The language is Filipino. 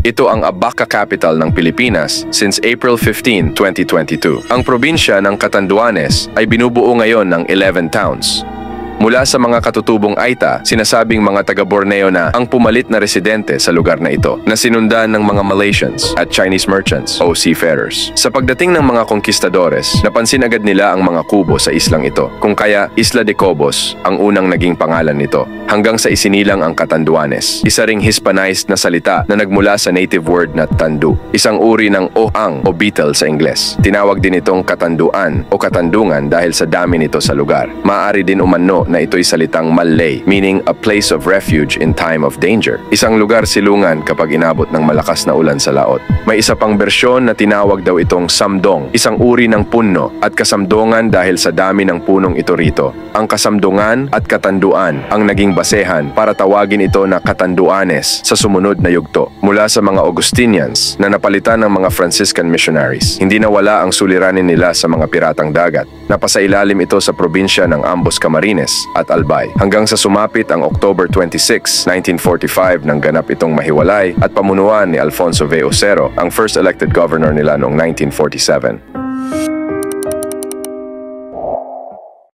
Ito ang Abaca capital ng Pilipinas since April 15, 2022. Ang probinsya ng Catanduanes ay binubuo ngayon ng 11 towns. Mula sa mga katutubong Aita, sinasabing mga taga-Borneo na ang pumalit na residente sa lugar na ito, na sinundan ng mga Malaysians at Chinese merchants o seafarers. Sa pagdating ng mga konkistadores, napansin agad nila ang mga kubo sa islang ito, kung kaya Isla de Cobos ang unang naging pangalan nito, hanggang sa isinilang ang Catanduanes, isa ring Hispanized na salita na nagmula sa native word na tandu, isang uri ng ohang o beetle sa Ingles. Tinawag din itong Katanduan o Katandungan dahil sa dami nito sa lugar. Maaari din umano na ito'y salitang Malay, meaning a place of refuge in time of danger. Isang lugar silungan kapag inabot ng malakas na ulan sa laot. May isa pang bersyon na tinawag daw itong Samdong, isang uri ng puno at kasamdongan dahil sa dami ng punong ito rito. Ang kasamdongan at katanduan ang naging basehan para tawagin ito na Catanduanes sa sumunod na yugto. Mula sa mga Augustinians na napalitan ng mga Franciscan missionaries, hindi nawala ang suliranin nila sa mga piratang dagat. Napasailalim ito sa probinsya ng Ambos Camarines at Albay, hanggang sa sumapit ang October 26, 1945 nang ganap itong mahiwalay at pamunuan ni Alfonso V. Ocero, ang first elected governor nila noong 1947.